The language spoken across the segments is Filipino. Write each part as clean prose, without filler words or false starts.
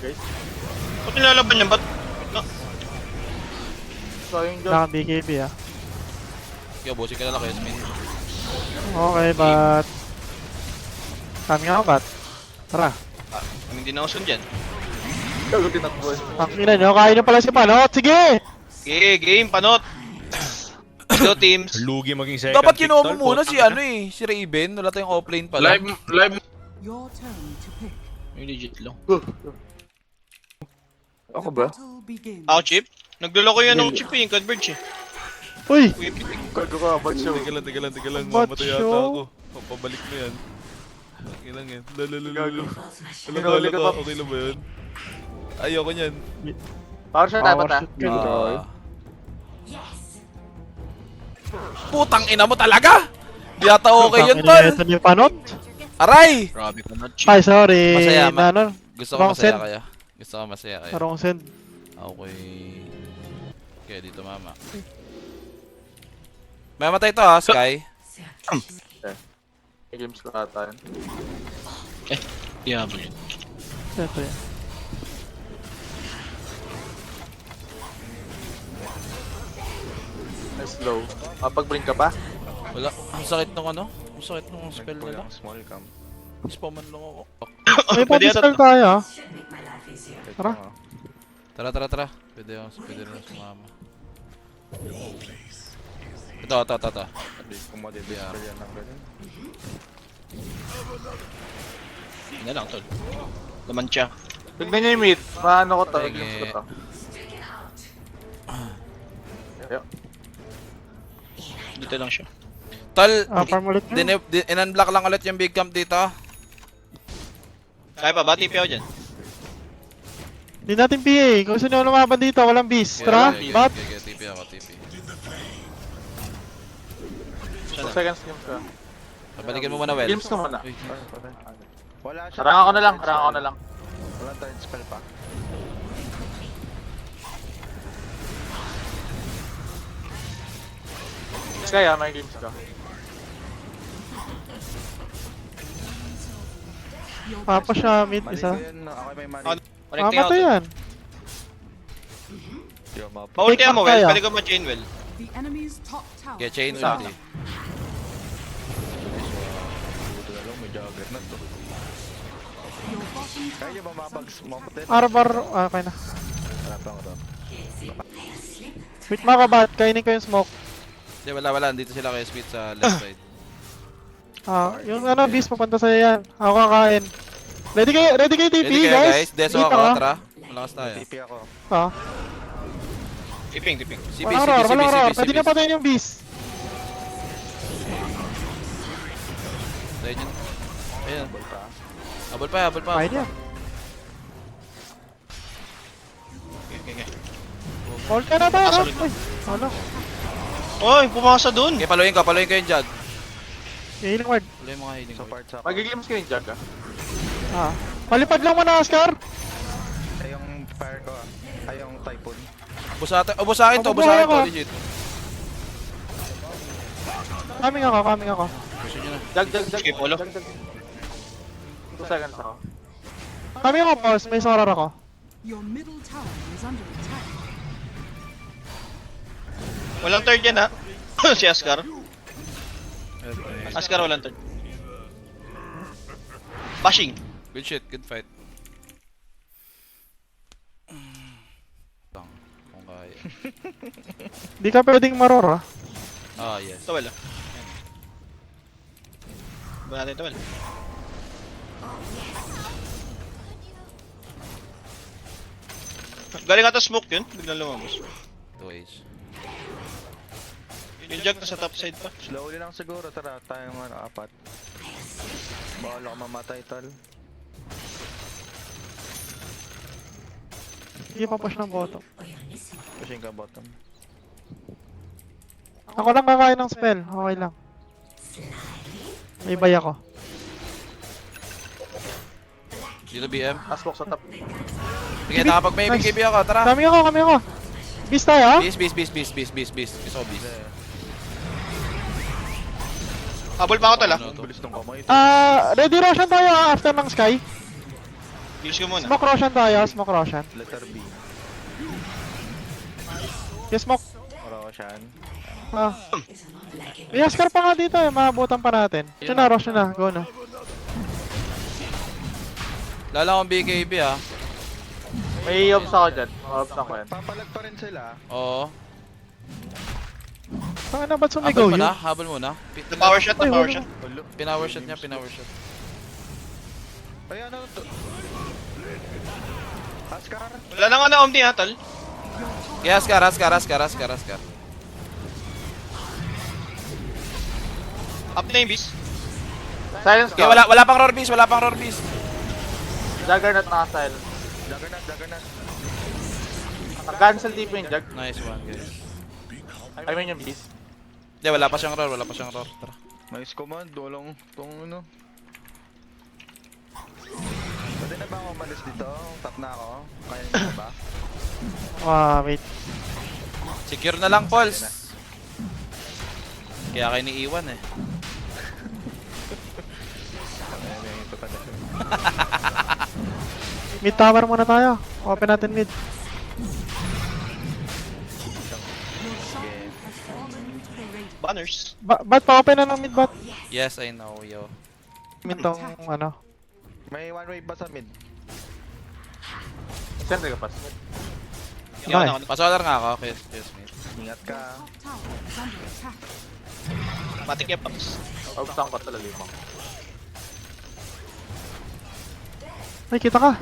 guys. Ba't nilalaban yan? Ba't? No. Sayang dyan. Naka BKB ah. Kaya bossing ka na lang kay Smith. Okay, but... Coming out, but... Tara. Kaming din ako dyan. Gago tinakbo. Pakinggan nyo, kaya nyo pala si Panot. Sige! Okay, game, panot. Go teams. Lugi maging second Dapat pick, kinuha tol. mo muna si Putang ano eh, si Raven. Wala tayong offlane pala. Live. Your turn to pick. Yung legit lang. Ako ba? Battle begins. Ako, Chip? Nagloloko yan ako, Chip eh. Yung Converge eh. Uy! Gago ka, ba't siya? Teka lang. Ba't Mamatay yata show? ako. Papabalik mo yan. Okay lang yan. Gago. Lalo ka. Okay lang ba yun? Ayoko niyan. Power shot dapat ah. shoot ka. Putang ina mo talaga! Di ata okay yun, Pakinggan tol! ito ni Panot. Aray! Grabe ka na, Chip. Ay, sorry. Masaya, Ano? Gusto ko Wrong masaya send. kaya. Gusto ko masaya kaya. Wrong send. Okay. Kaya dito mama. May matay to ha, Sky. May games ko ata yun. Diablo yun. Siyempre. Nice low. Pag-bring ka pa? Wala. Ang sakit nung ano? Ang sakit nung spell nila. Small cam. Spaman lang ako. May Pwede yata pa-pistol to. tayo ah. Tara. Tara. Pwede na sumama. Ito. Kung madidispel yan ng ganun. Hindi lang, tol. Laman siya. Tignan niyo yung mid. Paano ko to? Sige. Games ko to. Ayo. Dito lang siya. Tol, Farm ulit nyo. in-unblock lang ulit yung big camp dito. Kaya pa ba? TP ako dyan. Hindi natin PA. Kung gusto nyo lumaban dito, walang beast. Tara, bat. TP ako, TP. 2 seconds games ka. Pabalikin mo muna, Well. Games ka muna. Uy. Wala siya. Harang ako na lang. Wala tayong spell pa. Kaya may games ka. Papa siya mid Mali isa. ko yun. Ako may mali. Connecting ako, Mamatay tol. yan. Di ako mapa. Maulti Take mo, back Well. tayo. Pwede ko ma-chain, Well. The enemy's top tower. Kaya chain Isa. ulti. Buto na lang, may juggernaut to. Your bottom Kaya ba mapag-smoke din? Arbar. Okay na. Hanapan ko to. Wait mga kabat. Kainin ko yung smoke. Hindi, wala. Dito sila kay Smith sa left side. Yung ano, beast papunta sa'yo yan. Ako kakain. Ready kayo TP, Ready kayo, guys? Deso Dito, ako, ah. tara. Malakas tayo. TP ako. Ah. Tiping. CB. Walang roar. Pwede na patayin yung beast. Tayo nyo. Ayan. Ball pa. Habol pa. Fine yan. Okay. Hold ka na ba? Kasunod. Uy. Ano? Oy, pumasa dun. Okay, paluin ko yung jug. Healing ward. Paluin mga healing. Support sa ako. Magigames ka yung jug ah. Ah. Palipad lang mo na, Oscar. Ay, yung fire ko ah. Ay, yung typhoon. Ubus sa akin to, Mabubuhay ako. legit. Coming ako. Gusto nyo na. Jug. Sige, Polo. Jug. 2 seconds ako. Coming ako, boss. May sorar ako. Your middle tower is under attack. Walang third yan, ha? Si Ascar. Ascar walang third. Bashing. Good shit, good fight. Kung kaya. Di ka pwedeng maror ah. Ah, yes. Ito wala. Ba natin ito wala. Galing ata smoke yun. Biglang lumabas. 2H. Yung jug na sa top side pa. Slowly lang siguro. Tara, tayong ano, apat. Bawal ako mamatay, tol. Hindi pa push ng bottom. Pushing ka bottom. Ako lang kakain ng spell. Okay lang. May bay ako. Dito BM. Aswak sa top. Sige, nakapag may Nice. BKB ako, tara. Coming ako. Beast tayo ah. Beast. Gusto ko beast. Habol pa ako tala. Ano to? Bilis tong kamay. Ready Roshan tayo ah, after ng Sky. Use ko muna. Smoke Roshan tayo, smoke Roshan. Letter B. Yes, smoke. Roshan. Ah. May Huskar pa nga dito eh, maabutan pa natin. Siya na, Roshan na, go na. Lala akong BKB ah. May obs ako dyan. Obs ako yan. Papalag pa rin sila. Oo. Saan na ba't sumigaw Habol mo yun? na, habol mo na. The power shot, the Ay, power wala. shot. Ulo. Pinower shot niya, pinower shot. Ay, ano to? Askar. Wala na nga na Omni ha, tol. Kaya Askar. Up na yung beast. Silence Okay, ka. wala pang roar beast. Juggernaut naka-silence. Juggernaut. Nag-cancel TP yung Jug. Nice one, guys. I mean yung beast. Hindi, wala pa siyang roar. Tara. Nice command. Walang tong ano. Pwede na ba ako umalis dito? Tap na ako. Kaya niyo na ba? Wait. Secure na lang, Pauls. Kaya kayo niiwan eh. Ay, ito pala. Mid tower muna tayo. Open natin mid. Your shrine has fallen to the radiant. Banners. Ba't pa-open na ng mid bot? Yes, I know, yo. Mid tong ano. May one way ba sa mid? Siyempre ka pas. Yaw na ako. Pasolar nga ako, yes, mate. Ingat ka. Top tower is under attack. Matik yung Pops. Obs ako talaga limang. Ay, kita ka.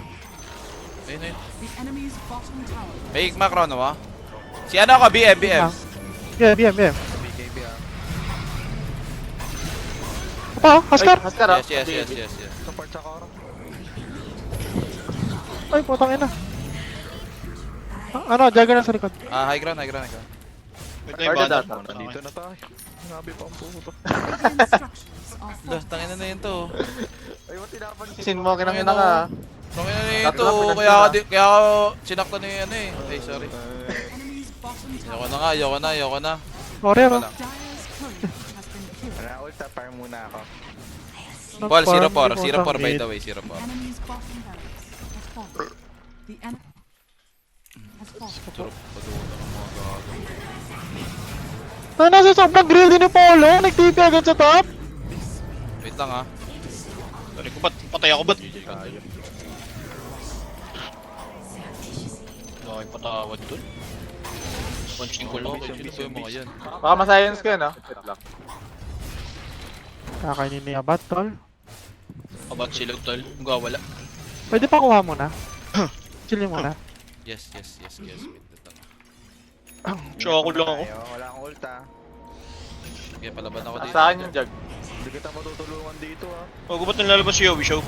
Ayun. The enemy's bottom tower. May macro no ah. Si ano ako, BM. Yeah, BM. BKB ah. Apa, Huskar? Huskar ah. Yes. Support sa core. Ay, putang ina. Ano, Jagger na sa likod. High ground. Wait na Or yung the banner. data. Nandito na tayo. Nabi pa ang puto. The instructions are Lah, followed. tangina na yun to. Ay, mo tinapansin. Sin mo, kinangina ka. Tangina na yun Tatlo, to. pinagsin Kaya ako sinakta na yung ano eh. Ay, sorry. The enemy's bottom Ayoko tower. na nga, ayoko na. Warrior, oh. Dyer's courier has been killed. Wala, ulta, fire muna ako. Paul, 0-4 Putang by mid. the way, 0-4. Enemy's bottom barracks has fallen. The enemy has fallen. Nasa sobrang greedy ni Polo. Nag-TP agad sa top. Wait lang ah. Sorry ko, patay ako ba't? Okay, patawad dun. Punching ko lang. Sino ba yung mga yan? Baka ma-silence ka no? Wait lang. Kakainin ni Abat, tol. Abat sila tol. Wala. Pwede pa kuha mo na. Chillin mo na. Yes. Wait lang. Show ako lang ako. Tayo, wala akong ulta. Okay, palaban ako dito. Sa akin yung Jug. Hindi kita matutulungan dito ah. Oh, ba't nilalabas si Yowie Show?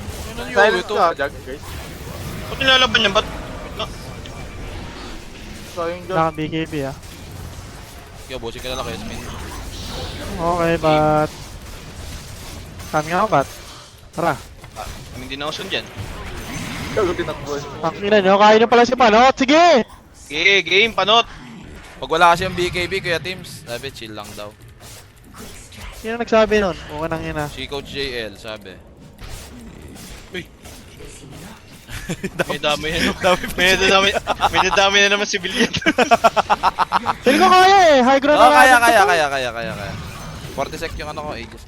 Silence ka, Jug, guys. Ba't nilalaban niya? Ba't? So yung Jug. Wala kang BKB ah. Yo, bossing ka na lang kayo, Smith. Okay, but... Kami nga, Bat. Tara. Kaming din ako sundyan. Jug, tinakbo. Tangina nyo, kaya nyo pala si Panot. Sige! Game, panot! Pag wala kasi yung BKB, kuya Teams, sabi chill lang daw. Sino nagsabi nun? Mukha nang ina. Si Coach JL, sabi. May dami yan. May nadami na naman si Billion. Pili ko kaya eh. High ground Oh, na kaya. 40 sec yung ano ko, Aegis.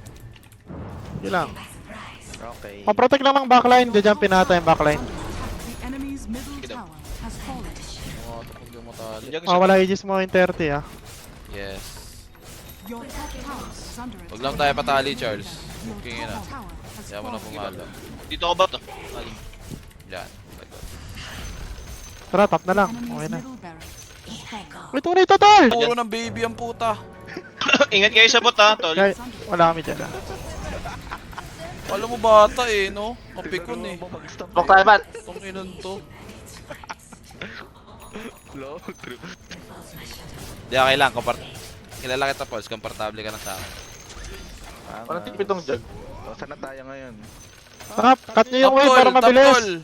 Sige lang. Okay. Paprotect lang ng backline. Diyan natin yung backline. The enemy's middle tower has fallen. Oh, tapos yung matali. Wala ages mo yung 30 ah. Yes. Your top tower is under attack. Huwag lang tayo patali, Charles. Your Okay na. top tower has Kaya mo na fallen. pumalo. Dito ako ba't? Yan. Tara, top na The lang. enemy's Okay na. middle barracks is fallen. Wait, una ito, tol! Puro ng baby ang puta. Ingat kayo sa bot ha, tol. Kaya, wala kami dyan ah. Alam mo bata eh, no? Kapikon eh. Block tayo, Bat. Itong inon to. Low, true. Di okay lang, kilala kita, Pauls. Komportable ka na sa akin. Walang tipi tong Jug. O, saan na tayo ngayon? Tara, cut nyo yung wave para mabilis.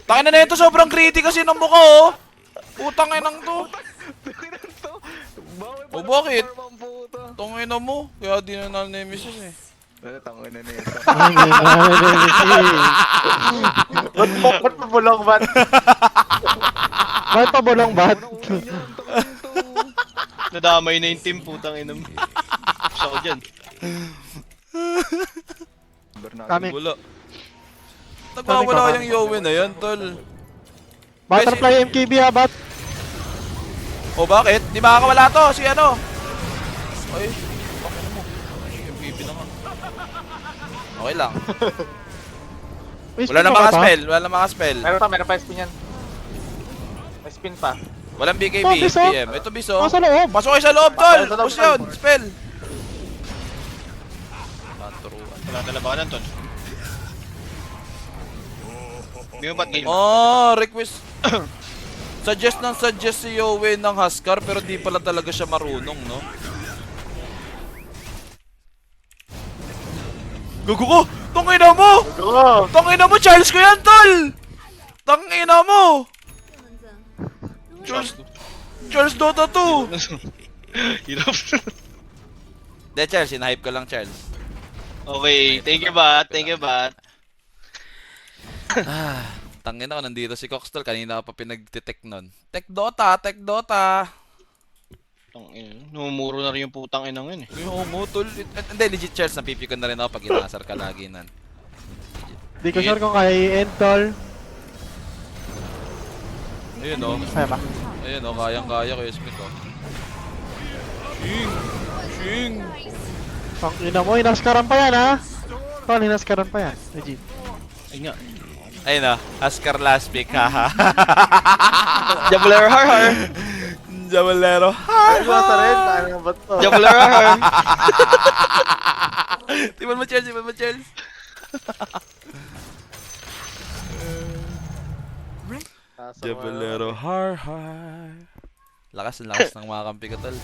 Tangin na ito, sobrang greedy kasi ng mukha oh. Putang inang to. Tukinan to! Bawal O bakit? farm ang puto. Tangin na mo. Kaya di na na-nemesis eh. Tangin na nito. Ba't mabulong ba't? Bakit pa bulong bat? Nadamay na yung team, putang ina mo. Gusto ko dyan. Bernardo. Kami. Wala. Nagwawala yung Yowie na yan, tol. Butterfly MKB ha, bat? O bakit? Di makakawala to, si ano? Ay, pakina mo. MVP na nga. Okay lang. Wala na mga spell, wala na mga spell. Meron pa spin yan. May spin pa. Walang BKB, Oh, Biso. PM. Ito Biso. Nasa loob. Pasok kayo sa loob, tol! Pasok sa loob, Push yun, tol. spell! Naturuan. Wala na labanan, tol. Hindi mo ba't game? Oh, request. Suggest si Yowie ng Huskar pero di pala talaga siya marunong, no? Gugu ko! Tangina mo! Go! Tangina mo, Charles ko yan, tol! Tangina mo! Charles Dota 2! Hirap. De, Charles, in-hype ka lang, Charles. Okay, thank you, Bat. Thank you, Bat. Tangina ko, nandito si Coxtol. Kanina ka pa pinag-detect nun. Tech Dota! Numumuro na rin yung putang inang yun eh. Yung umutol. Hindi, legit, Charles. Napipikon na rin ako pag inasar ka lagi nun. Di ko sure kung kaya i-end tol. Ayun, oh. Kaya ba? Ayun, oh. Kayang-kaya ko yung Smith, oh. Shing! Pang ina mo, inaskaran pa yan ha? Tol, inaskaran pa yan. Legit. Ay nga. Ayun, oh. Huskar last pick, haha. Jabalero har har. Jabalero. Ay, sa red. Ano ba to? Jabalero har har. Timan mo, Charles. Jabalero har har. Lakas ng mga kampi ko, tol.